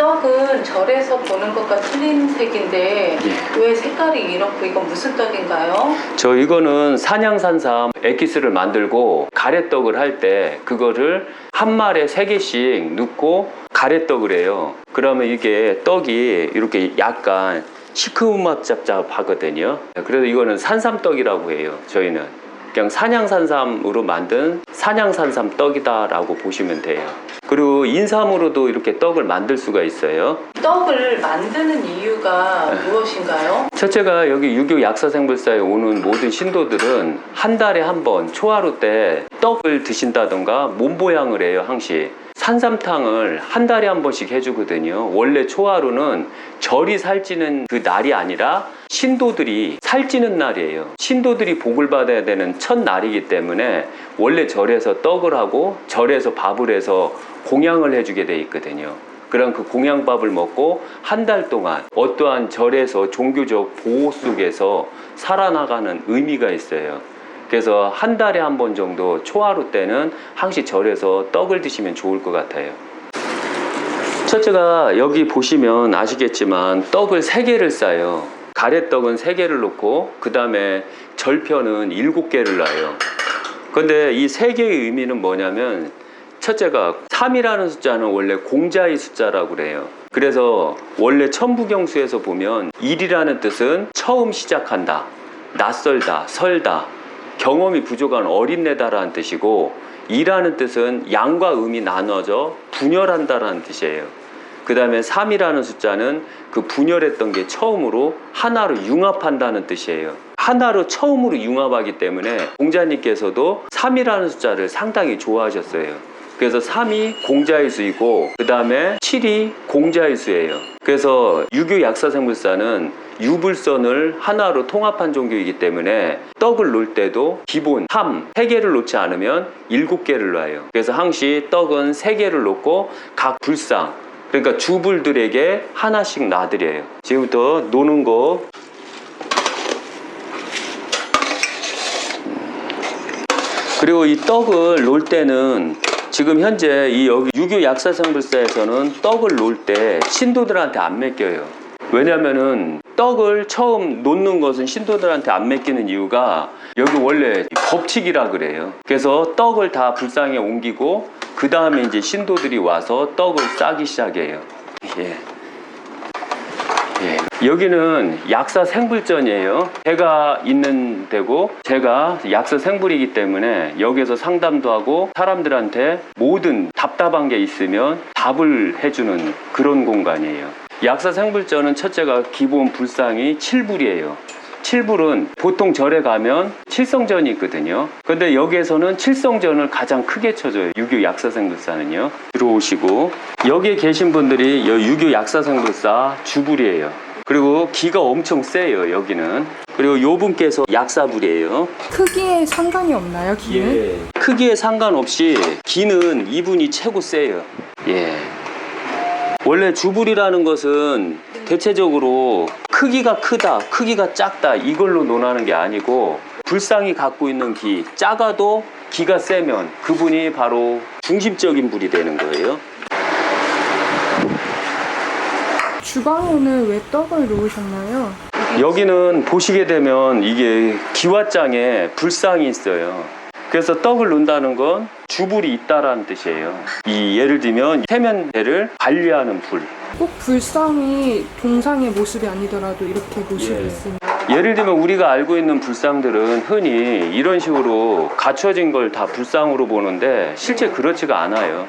떡은 절에서 보는 것과 틀린 색인데 왜 색깔이 이렇고 이건 무슨 떡인가요? 이거는 산양산삼 액기스를 만들고 가래떡을 할 때 그거를 한 말에 3개씩 넣고 가래떡을 해요. 그러면 이게 떡이 이렇게 약간 시큼짭짭하거든요. 그래서 이거는 산삼떡이라고 해요. 저희는 그냥 산양산삼으로 만든 산양산삼 떡이다 라고 보시면 돼요. 그리고 인삼으로도 이렇게 떡을 만들 수가 있어요. 떡을 만드는 이유가 무엇인가요? 첫째가 여기 유교 약사생불사에 오는 모든 신도들은 한 달에 한 번 초하루 때 떡을 드신다던가 몸보양을 해요. 항시 산삼탕을 한 달에 한 번씩 해주거든요. 원래 초하루는 절이 살찌는 그 날이 아니라 신도들이 살찌는 날이에요. 신도들이 복을 받아야 되는 첫 날이기 때문에 원래 절에서 떡을 하고 절에서 밥을 해서 공양을 해주게 돼 있거든요. 그럼 그 공양밥을 먹고 한 달 동안 어떠한 절에서 종교적 보호 속에서 살아나가는 의미가 있어요. 그래서 한 달에 한 번 정도 초하루 때는 항시 절에서 떡을 드시면 좋을 것 같아요. 첫째가 여기 보시면 아시겠지만 떡을 3개를 싸요. 가래떡은 3개를 놓고 그 다음에 절편은 7개를 놔요. 근데 이 3개의 의미는 뭐냐면 첫째가 3이라는 숫자는 원래 공자의 숫자라고 그래요. 그래서 원래 천부경수에서 보면 1이라는 뜻은 처음 시작한다, 낯설다, 설다, 경험이 부족한 어린애다라는 뜻이고 2라는 뜻은 양과 음이 나눠져 분열한다라는 뜻이에요. 그 다음에 3이라는 숫자는 그 분열했던 게 처음으로 하나로 융합한다는 뜻이에요. 하나로 처음으로 융합하기 때문에 공자님께서도 3이라는 숫자를 상당히 좋아하셨어요. 그래서 3이 공자의 수이고 그 다음에 7이 공자의 수예요. 그래서 유교 약사생불사는 유불선을 하나로 통합한 종교이기 때문에 떡을 놓을 때도 기본 3개를 놓지 않으면 7개를 놔요. 그래서 항시 떡은 3개를 놓고 각 불상, 그러니까 주불들에게 하나씩 놔드려요. 지금부터 노는 거. 그리고 이 떡을 놓을 때는 지금 현재 이 여기 유교 약사생불사에서는 떡을 놓을 때 신도들한테 안 맡겨요. 왜냐면은 떡을 처음 놓는 것은 신도들한테 안 맡기는 이유가 여기 원래 법칙이라 그래요. 그래서 떡을 다 불상에 옮기고 그 다음에 이제 신도들이 와서 떡을 싸기 시작해요. 여기는 약사생불전이에요. 제가 있는 데고 제가 약사생불이기 때문에 여기서 상담도 하고 사람들한테 모든 답답한 게 있으면 답을 해주는 그런 공간이에요. 약사생불전은 첫째가 기본 불상이 7불이에요. 7불은 보통 절에 가면 칠성전이 있거든요. 근데 여기에서는 칠성전을 가장 크게 쳐줘요. 유교 약사생불사는요. 들어오시고 여기에 계신 분들이 유교 약사생불사 주불이에요. 그리고 기가 엄청 세요. 여기는. 그리고 요 분께서 약사불이에요. 크기에 상관이 없나요, 기는? 크기에 상관없이 기는 이분이 최고 세요. 원래 주불이라는 것은 대체적으로 크기가 크다, 크기가 작다 이걸로 논하는 게 아니고 불상이 갖고 있는 기, 작아도 기가 세면 그분이 바로 중심적인 불이 되는 거예요. 주방에는 왜 떡을 놓으셨나요? 여기는 보시게 되면 이게 기와장에 불상이 있어요. 그래서 떡을 놓는다는 건 주불이 있다라는 뜻이에요. 예를 들면 세면대를 관리하는 불. 꼭 불상이 동상의 모습이 아니더라도 이렇게 모습이 있습니다. 예를 들면 우리가 알고 있는 불상들은 흔히 이런 식으로 갖춰진 걸 다 불상으로 보는데 실제 그렇지가 않아요.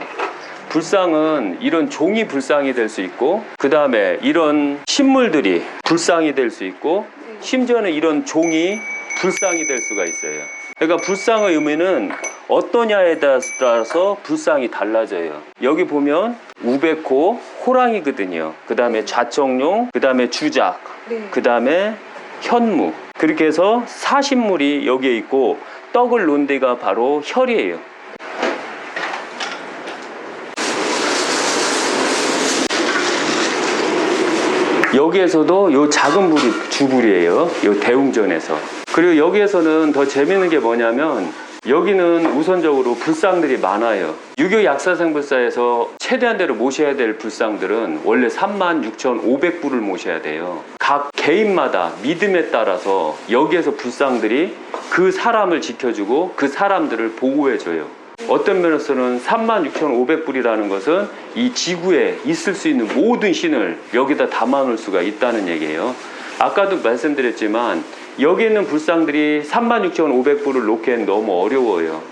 불상은 이런 종이 불상이 될 수 있고 그 다음에 이런 식물들이 불상이 될 수 있고 심지어는 이런 종이 불상이 될 수가 있어요. 그러니까 불상의 의미는 어떠냐에 따라서 불상이 달라져요. 여기 보면 우베코, 호랑이거든요. 그 다음에 좌청룡, 그 다음에 주작, 그 다음에 현무. 그렇게 해서 사신물이 여기에 있고 떡을 놓은 데가 바로 혈이에요. 여기에서도 요 작은 불이 주불이에요. 요 대웅전에서. 그리고 여기에서는 더 재밌는 게 뭐냐면 여기는 우선적으로 불상들이 많아요. 유교 약사생불사에서 최대한대로 모셔야 될 불상들은 원래 36,500불을 모셔야 돼요. 각 개인마다 믿음에 따라서 여기에서 불상들이 그 사람을 지켜주고 그 사람들을 보호해줘요. 어떤 면에서는 36,500불이라는 것은 이 지구에 있을 수 있는 모든 신을 여기다 담아놓을 수가 있다는 얘기예요. 아까도 말씀드렸지만 여기 있는 불상들이 36,500불을 놓기엔 너무 어려워요.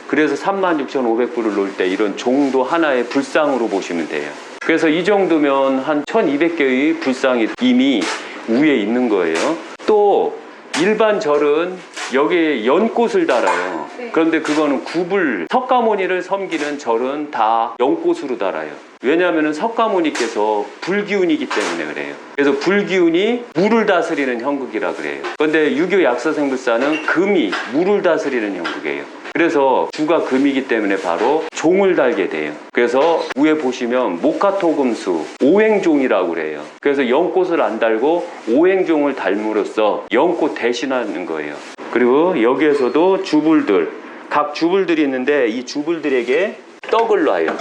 그래서 36,500불을 놓을 때 이런 종도 하나의 불상으로 보시면 돼요. 그래서 이 정도면 한 1,200개의 불상이 이미 위에 있는 거예요. 또 일반 절은 여기에 연꽃을 달아요. 그런데 그거는 구불, 석가모니를 섬기는 절은 다 연꽃으로 달아요. 왜냐하면 석가모니께서 불기운이기 때문에 그래요. 그래서 불기운이 물을 다스리는 형국이라 그래요. 그런데 유교 약사생불사는 금이 물을 다스리는 형국이에요. 그래서 주가 금이기 때문에 바로 종을 달게 돼요. 그래서 위에 보시면 목화토금수 오행종이라고 그래요. 그래서 연꽃을 안 달고 오행종을 달므로써 연꽃 대신하는 거예요. 그리고 여기에서도 주불들, 각 주불들이 있는데 이 주불들에게 떡을 놔요.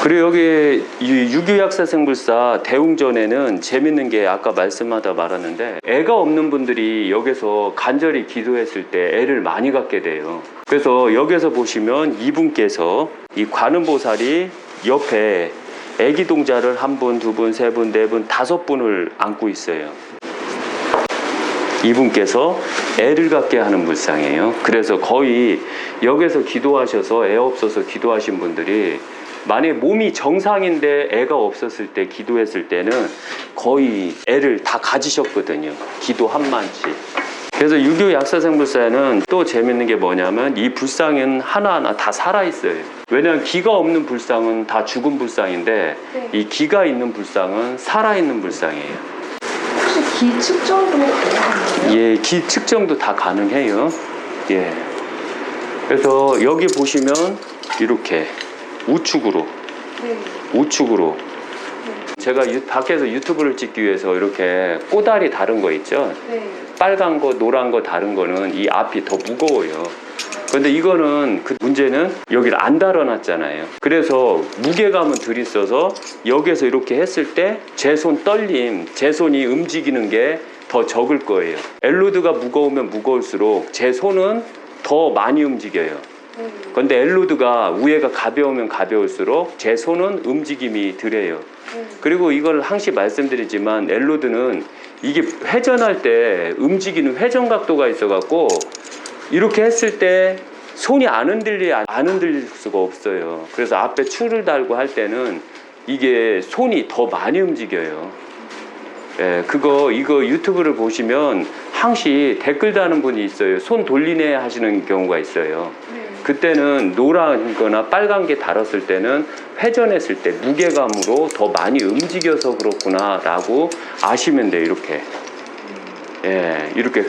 그리고 여기 유교약사생불사 대웅전에는 재밌는 게 아까 말씀하다 말았는데 애가 없는 분들이 여기서 간절히 기도했을 때 애를 많이 갖게 돼요. 그래서 여기서 보시면 이분께서 이 관음보살이 옆에 애기 동자를 한 분, 두 분, 세 분, 네 분, 다섯 분을 안고 있어요. 이분께서 애를 갖게 하는 불상이에요. 그래서 거의 여기서 기도하셔서 애 없어서 기도하신 분들이 만약에 몸이 정상인데 애가 없었을 때 기도했을 때는 거의 애를 다 가지셨거든요. 기도 한 만치. 그래서 유교 약사생불사에는 또 재밌는 게 뭐냐면 이 불상은 하나하나 다 살아있어요. 왜냐하면 기가 없는 불상은 다 죽은 불상인데 이 기가 있는 불상은 살아있는 불상이에요. 혹시 기 측정도 가능한가요? 예, 기 측정도 다 가능해요. 예. 그래서 여기 보시면 이렇게 우측으로 제가 밖에서 유튜브를 찍기 위해서 이렇게 꼬다리 다른 거 있죠. 빨간 거 노란 거 다른 거는 이 앞이 더 무거워요. 그런데 이거는 그 문제는 여기를 안 달아놨잖아요. 그래서 무게감은 덜 있어서 여기서 이렇게 했을 때 제 손 떨림, 제 손이 움직이는 게 더 적을 거예요. 엘로드가 무거우면 무거울수록 제 손은 더 많이 움직여요. 근데 엘로드가 위에가 가벼우면 가벼울수록 제 손은 움직임이 덜해요. 그리고 이걸 항시 말씀드리지만 엘로드는 이게 회전할 때 움직이는 회전 각도가 있어갖고 이렇게 했을 때 손이 안 흔들릴 수가 없어요. 그래서 앞에 줄을 달고 할 때는 이게 손이 더 많이 움직여요. 예, 이거 유튜브를 보시면 항시 댓글 다는 분이 있어요. 손 돌리네 하시는 경우가 있어요. 그때는 노란 거나 빨간 게 달았을 때는 회전했을 때 무게감으로 더 많이 움직여서 그렇구나 라고 아시면 돼요. 이렇게. 예, 이렇게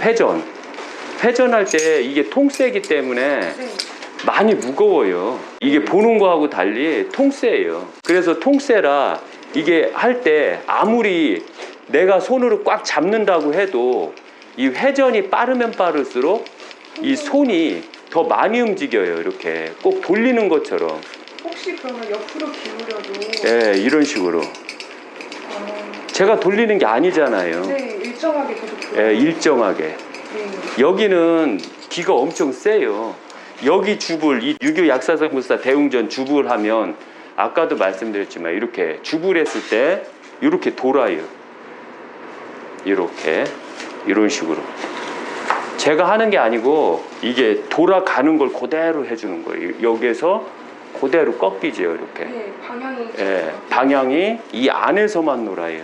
회전할 때 이게 통세기 때문에 많이 무거워요. 이게 보는 거하고 달리 통세예요. 그래서 통세라 이게 할 때 아무리 내가 손으로 꽉 잡는다고 해도 이 회전이 빠르면 빠를수록 이 손이 더 많이 움직여요. 이렇게 꼭 돌리는 것처럼. 혹시 그러면 옆으로 기울여도 예, 이런 식으로. 제가 돌리는 게 아니잖아요. 네, 일정하게 계속 돌아요. 예, 일정하게. 네. 여기는 기가 엄청 세요. 여기 주불, 이 유교 약사생불사 대웅전 주불 하면 아까도 말씀드렸지만 이렇게 주불 했을 때 이렇게 돌아요. 이렇게 이런 식으로. 제가 하는 게 아니고 이게 돌아가는 걸 그대로 해주는 거예요. 여기에서 그대로 꺾이죠. 이렇게. 네, 방향이. 예, 방향이 이 안에서만 놀아요.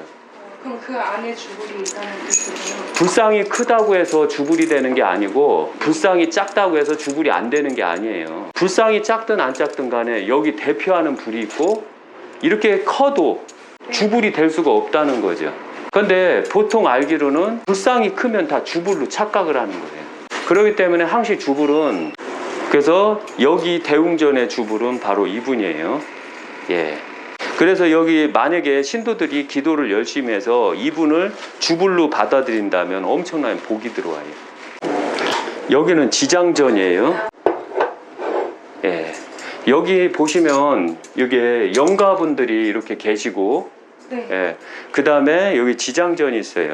그럼 그 안에 주불이 있다는 뜻이군요. 불상이 크다고 해서 주불이 되는 게 아니고 불상이 작다고 해서 주불이 안 되는 게 아니에요. 불상이 작든 안 작든 간에 여기 대표하는 불이 있고 이렇게 커도 주불이 될 수가 없다는 거죠. 근데 보통 알기로는 불상이 크면 다 주불로 착각을 하는 거예요. 그렇기 때문에 항시 주불은, 그래서 여기 대웅전의 주불은 바로 이분이에요. 예. 그래서 여기 만약에 신도들이 기도를 열심히 해서 이분을 주불로 받아들인다면 엄청난 복이 들어와요. 여기는 지장전이에요. 예. 여기 보시면 이게 영가분들이 이렇게 계시고, 네. 예. 그 다음에 여기 지장전이 있어요.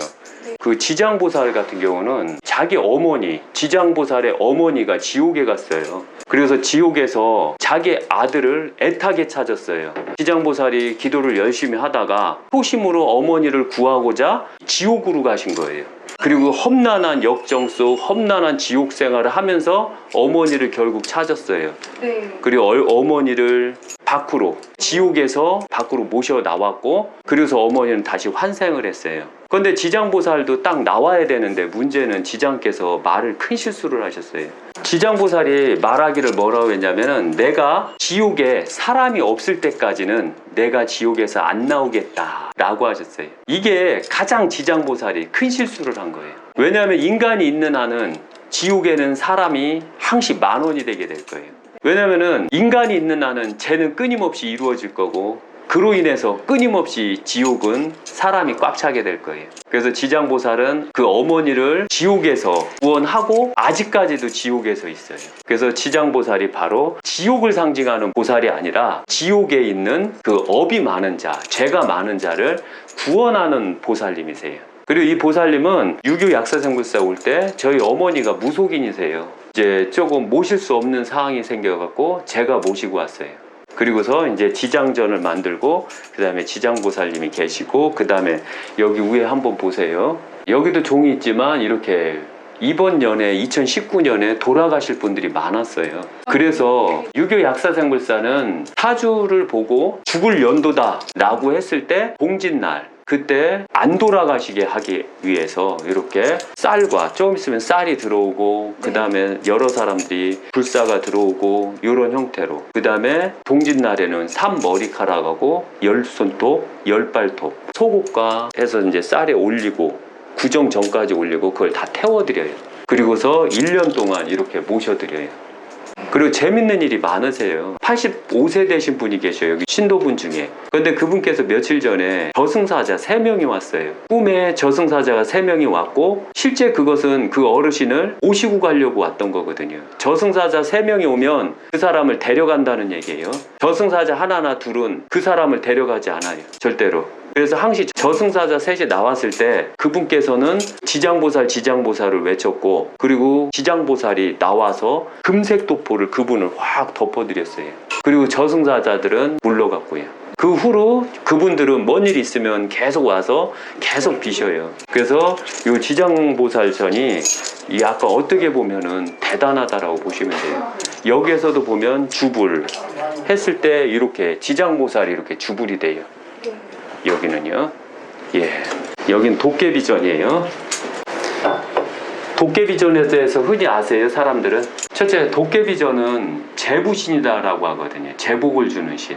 그 지장보살 같은 경우는 자기 어머니, 지장보살의 어머니가 지옥에 갔어요. 그래서 지옥에서 자기 아들을 애타게 찾았어요. 지장보살이 기도를 열심히 하다가 초심으로 어머니를 구하고자 지옥으로 가신 거예요. 그리고 험난한 역정 속 험난한 지옥 생활을 하면서 어머니를 결국 찾았어요. 네. 그리고 어머니를 밖으로, 지옥에서 밖으로 모셔 나왔고, 그래서 어머니는 다시 환생을 했어요. 그런데 지장보살도 딱 나와야 되는데 문제는 지장께서 말을 큰 실수를 하셨어요. 지장보살이 말하기를 뭐라고 했냐면은, 내가 지옥에 사람이 없을 때까지는 내가 지옥에서 안 나오겠다 라고 하셨어요. 이게 가장 지장보살이 큰 실수를 한 거예요. 왜냐하면 인간이 있는 한은 지옥에는 사람이 항시 10,000원이 되게 될 거예요. 왜냐면은 인간이 있는 한은 죄는 끊임없이 이루어질 거고, 그로 인해서 끊임없이 지옥은 사람이 꽉 차게 될 거예요. 그래서 지장보살은 그 어머니를 지옥에서 구원하고 아직까지도 지옥에서 있어요. 그래서 지장보살이 바로 지옥을 상징하는 보살이 아니라 지옥에 있는 그 업이 많은 자, 죄가 많은 자를 구원하는 보살님이세요. 그리고 이 보살님은 유교 약사생불사 올 때 저희 어머니가 무속인이세요. 이제 조금 모실 수 없는 상황이 생겨갖고 제가 모시고 왔어요. 그리고서 이제 지장전을 만들고, 그 다음에 지장보살님이 계시고, 그 다음에 여기 위에 한번 보세요. 여기도 종이 있지만 이렇게 이번 년에 2019년에 돌아가실 분들이 많았어요. 그래서 유교 약사생불사는 사주를 보고 죽을 연도다 라고 했을 때 봉진날, 그때 안 돌아가시게 하기 위해서 이렇게 쌀과, 좀 있으면 쌀이 들어오고, 그 다음에 여러 사람들이 불사가 들어오고, 이런 형태로, 그 다음에 봉진날에는 3머리카락하고 10손톱, 10발톱 소곡과 해서 이제 쌀에 올리고, 구정 전까지 올리고 그걸 다 태워드려요. 그리고서 1년 동안 이렇게 모셔드려요. 그리고 재밌는 일이 많으세요. 85세 되신 분이 계셔요, 여기 신도분 중에. 근데 그분께서 며칠 전에 저승사자 3명이 왔어요. 꿈에 저승사자가 3명이 왔고, 실제 그것은 그 어르신을 모시고 가려고 왔던 거거든요. 저승사자 3명이 오면 그 사람을 데려간다는 얘기예요. 저승사자 하나나 둘은 그 사람을 데려가지 않아요, 절대로. 그래서 항시 저승사자 셋이 나왔을 때 그분께서는 지장보살을 외쳤고, 그리고 지장보살이 나와서 금색 도포를 그분을 확 덮어드렸어요. 그리고 저승사자들은 물러갔고요. 그 후로 그분들은 뭔 일이 있으면 계속 와서 계속 비셔요. 그래서 이 지장보살전이 이 아까 어떻게 보면은 대단하다라고 보시면 돼요. 여기에서도 보면 주불 했을 때 이렇게 지장보살이 이렇게 주불이 돼요. 여기는요. 예. 여긴 도깨비전이에요. 도깨비전에 대해서 흔히 아세요, 사람들은? 첫째, 도깨비전은 제부신이다라고 하거든요. 제복을 주는 신.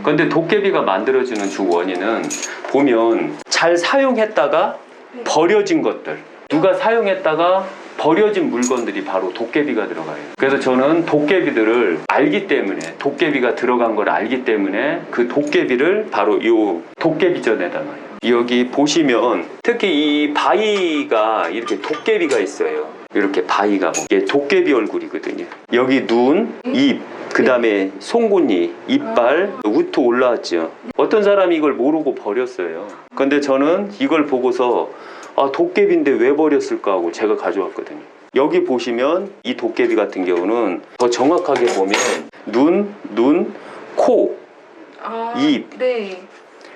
그런데 도깨비가 만들어지는 주 원인은 보면 잘 사용했다가 버려진 것들, 누가 사용했다가 버려진 물건들이 바로 도깨비가 들어가요. 그래서 저는 도깨비들을 알기 때문에, 도깨비가 들어간 걸 알기 때문에 그 도깨비를 바로 이 도깨비전에다 놔요. 여기 보시면 특히 이 바위가 이렇게 도깨비가 있어요. 이렇게 바위가 이게 도깨비 얼굴이거든요. 여기 눈, 입, 그 다음에 송곳니, 이빨, 우투 올라왔죠. 어떤 사람이 이걸 모르고 버렸어요. 근데 저는 이걸 보고서 아, 도깨비인데 왜 버렸을까 하고 제가 가져왔거든요. 여기 보시면 이 도깨비 같은 경우는 더 정확하게 보면 눈, 코, 입, 네.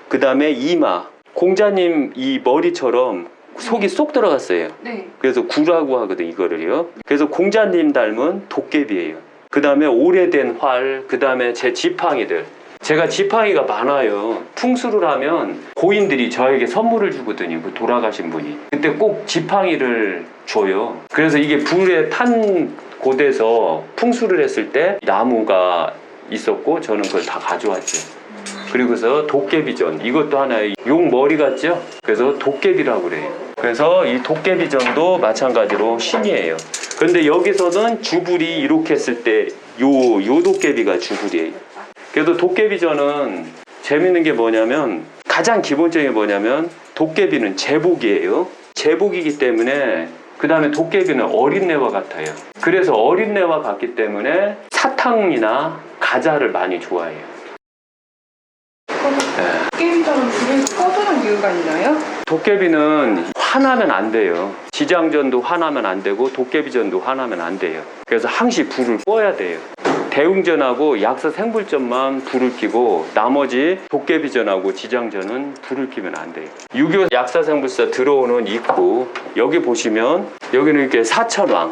그 다음에 이마, 공자님 이 머리처럼 속이 쏙 들어갔어요. 네. 그래서 구라고 하거든, 이거를요. 그래서 공자님 닮은 도깨비예요. 그 다음에 오래된 활, 그 다음에 제 지팡이들. 제가 지팡이가 많아요. 풍수를 하면 고인들이 저에게 선물을 주거든요. 그 돌아가신 분이. 그때 꼭 지팡이를 줘요. 그래서 이게 불에 탄 곳에서 풍수를 했을 때 나무가 있었고 저는 그걸 다 가져왔죠. 그리고서 도깨비전, 이것도 하나의 용 머리 같죠? 그래서 도깨비라고 그래요. 그래서 이 도깨비전도 마찬가지로 신이에요. 그런데 여기서는 주불이 이렇게 했을 때 요 도깨비가 주불이에요. 그래도 도깨비전은 재밌는 게 뭐냐면 가장 기본적인 게 뭐냐면 도깨비는 제복이에요. 제복이기 때문에 그 다음에 도깨비는 어린애와 같아요. 그래서 어린애와 같기 때문에 사탕이나 과자를 많이 좋아해요. 게임처럼 불을 꺼주는 이유가 있나요? 도깨비는 화나면 안 돼요. 지장전도 화나면 안 되고 도깨비전도 화나면 안 돼요. 그래서 항시 불을 꺼야 돼요. 대웅전하고 약사 생불전만 불을 켜고 나머지 도깨비전하고 지장전은 불을 켜면 안 돼요. 유교 약사 생불사 들어오는 입구 여기 보시면 여기는 이렇게 사천왕.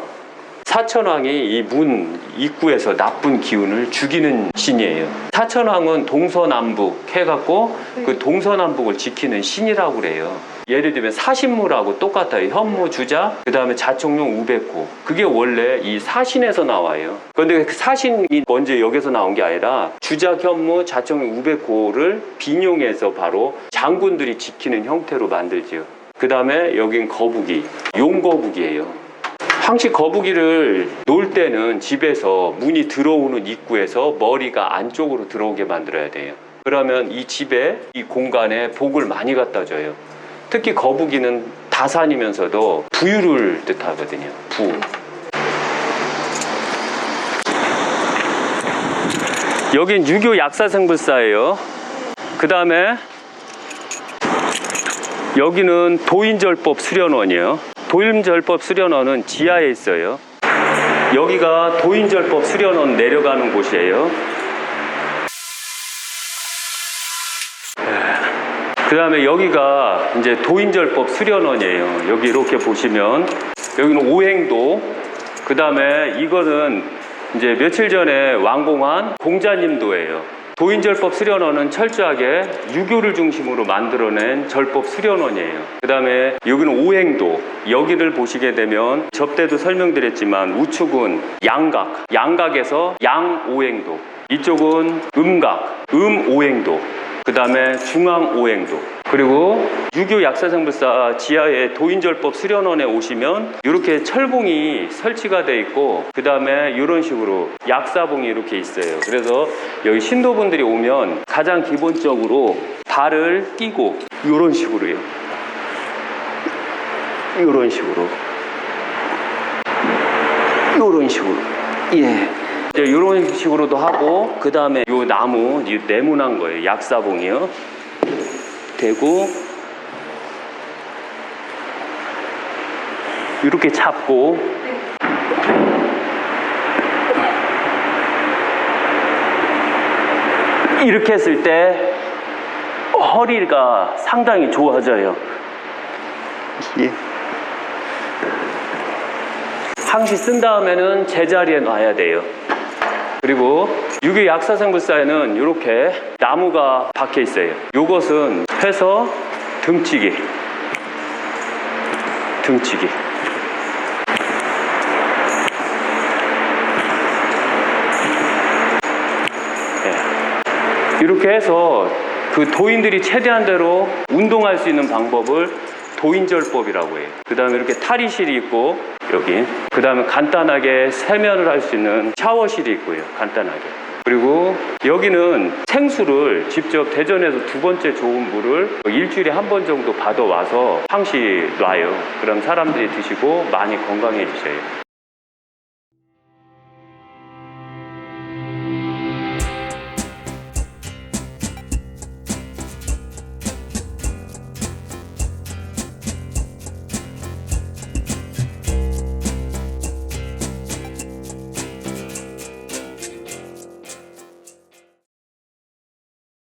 사천왕이 이 문 입구에서 나쁜 기운을 죽이는 신이에요. 사천왕은 동서남북 해갖고 그 동서남북을 지키는 신이라고 그래요. 예를 들면 사신무라고 똑같아요. 현무, 주자, 그 다음에 자총룡, 우백호. 그게 원래 이 사신에서 나와요. 그런데 그 사신이 먼저 여기서 나온 게 아니라 주자, 현무, 자총룡, 우백호를 bin용해서 바로 장군들이 지키는 형태로 만들죠. 그 다음에 여긴 거북이, 용거북이에요. 항시 거북이를 놓을 때는 집에서 문이 들어오는 입구에서 머리가 안쪽으로 들어오게 만들어야 돼요. 그러면 이 집에 이 공간에 복을 많이 갖다 줘요. 특히 거북이는 다산이면서도 부유를 뜻하거든요. 부. 여긴 유교 약사생불사예요. 그 다음에 여기는 도인절법 수련원이에요. 도인절법 수련원은 지하에 있어요. 여기가 도인절법 수련원 내려가는 곳이에요. 그 다음에 여기가 이제 도인절법 수련원이에요. 여기 이렇게 보시면 여기는 오행도, 그 다음에 이거는 이제 며칠 전에 완공한 공자님도예요. 도인절법 수련원은 철저하게 유교를 중심으로 만들어낸 절법 수련원이에요. 그 다음에 여기는 오행도, 여기를 보시게 되면 접대도 설명드렸지만 우측은 양각, 양각에서 양오행도, 이쪽은 음각, 음오행도, 그 다음에 중앙오행도. 그리고 유교 약사생불사 지하에 도인절법 수련원에 오시면 이렇게 철봉이 설치가 돼 있고 그 다음에 이런 식으로 약사봉이 이렇게 있어요. 그래서 여기 신도분들이 오면 가장 기본적으로 발을 끼고 이런 식으로요. 이런 식으로. 이런 식으로. 예. 이런 식으로도 하고 그 다음에 이 나무 이 네모난 거예요. 약사봉이요. 대고 이렇게 잡고 이렇게 했을 때 허리가 상당히 좋아져요. 예. 항시 쓴 다음에는 제자리에 놔야 돼요. 그리고 유교 약사생불사에는 이렇게 나무가 박혀 있어요. 이것은 해서 등치기. 등치기. 네. 이렇게 해서 그 도인들이 최대한대로 운동할 수 있는 방법을 도인절법이라고 해요. 그 다음에 이렇게 탈의실이 있고 여기 그 다음에 간단하게 세면을 할 수 있는 샤워실이 있고요. 간단하게. 그리고 여기는 생수를 직접 대전에서 두 번째 좋은 물을 일주일에 한 번 정도 받아와서 항시 놔요. 그럼 사람들이 드시고 많이 건강해지셔요.